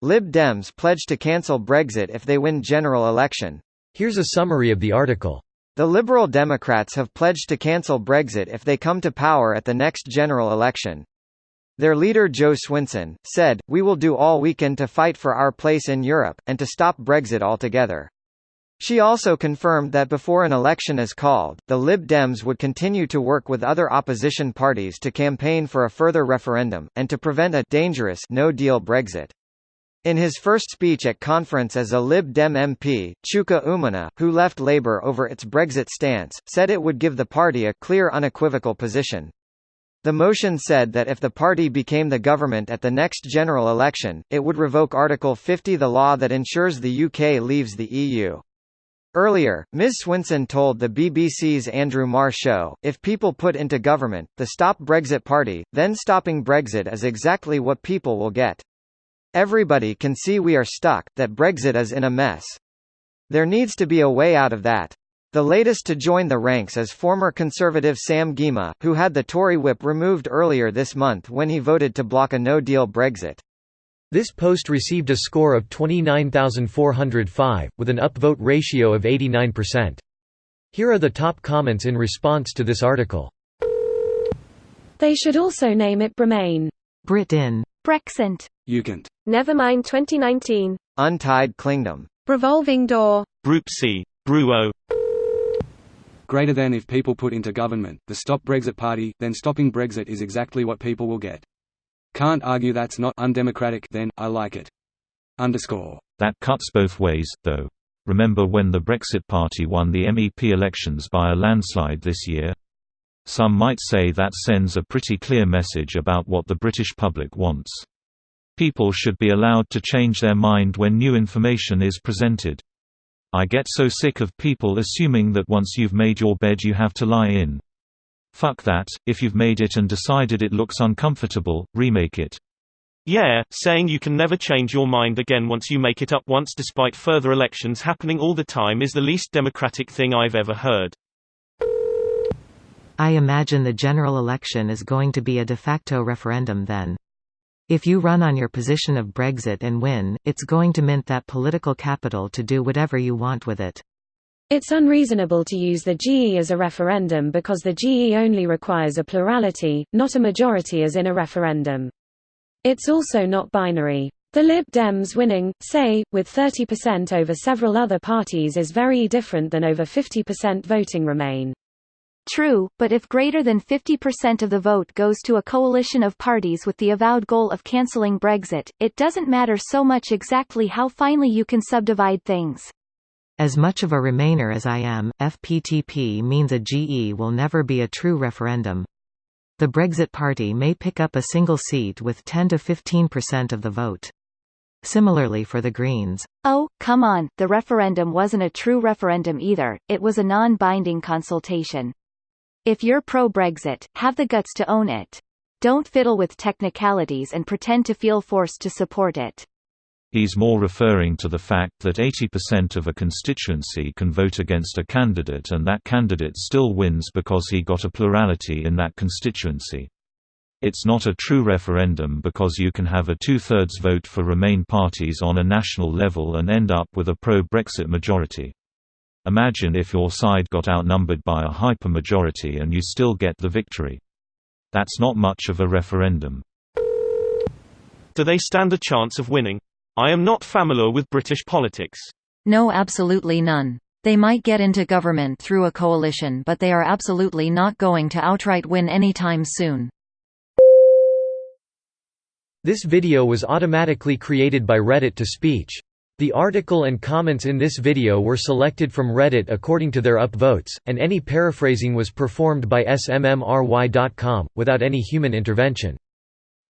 Lib Dems pledge to cancel Brexit if they win general election. Here's a summary of the article. The Liberal Democrats have pledged to cancel Brexit if they come to power at the next general election. Their leader Jo Swinson said, "We will do all we can to fight for our place in Europe, and to stop Brexit altogether." She also confirmed that before an election is called, the Lib Dems would continue to work with other opposition parties to campaign for a further referendum, and to prevent a dangerous no-deal Brexit. In his first speech at conference as a Lib Dem MP, Chuka Umunna, who left Labour over its Brexit stance, said it would give the party a clear unequivocal position. The motion said that if the party became the government at the next general election, it would revoke Article 50, the law that ensures the UK leaves the EU. Earlier, Ms Swinson told the BBC's Andrew Marr show, "If people put into government, the Stop Brexit Party, then stopping Brexit is exactly what people will get. Everybody can see we are stuck, that Brexit is in a mess. There needs to be a way out of that." The latest to join the ranks is former Conservative Sam Gyimah, who had the Tory whip removed earlier this month when he voted to block a no-deal Brexit. This post received a score of 29,405, with an upvote ratio of 89%. Here are the top comments in response to this article. They should also name it Bremain. Britain. Brexit. Jugend. Nevermind 2019. Untied Klingdom. Revolving door. Broopsie. Bruo. Greater than if people put into government, the Stop Brexit Party, then stopping Brexit is exactly what people will get. Can't argue that's not undemocratic, then, I like it. _ That cuts both ways, though. Remember when the Brexit Party won the MEP elections by a landslide this year? Some might say that sends a pretty clear message about what the British public wants. People should be allowed to change their mind when new information is presented. I get so sick of people assuming that once you've made your bed you have to lie in. Fuck that, if you've made it and decided it looks uncomfortable, remake it. Yeah, saying you can never change your mind again once you make it up once despite further elections happening all the time is the least democratic thing I've ever heard. I imagine the general election is going to be a de facto referendum then. If you run on your position of Brexit and win, it's going to mint that political capital to do whatever you want with it. It's unreasonable to use the GE as a referendum because the GE only requires a plurality, not a majority as in a referendum. It's also not binary. The Lib Dems winning, say, with 30% over several other parties is very different than over 50% voting Remain. True, but if greater than 50% of the vote goes to a coalition of parties with the avowed goal of cancelling Brexit, it doesn't matter so much exactly how finely you can subdivide things. As much of a Remainer as I am, FPTP means a GE will never be a true referendum. The Brexit Party may pick up a single seat with 10 to 15% of the vote. Similarly for the Greens. Oh, come on, the referendum wasn't a true referendum either, it was a non-binding consultation. If you're pro-Brexit, have the guts to own it. Don't fiddle with technicalities and pretend to feel forced to support it. He's more referring to the fact that 80% of a constituency can vote against a candidate and that candidate still wins because he got a plurality in that constituency. It's not a true referendum because you can have a two-thirds vote for Remain parties on a national level and end up with a pro-Brexit majority. Imagine if your side got outnumbered by a hyper-majority and you still get the victory. That's not much of a referendum. Do they stand a chance of winning? I am not familiar with British politics. No, absolutely none. They might get into government through a coalition, but they are absolutely not going to outright win anytime soon. This video was automatically created by Reddit to Speech. The article and comments in this video were selected from Reddit according to their upvotes, and any paraphrasing was performed by smmry.com, without any human intervention.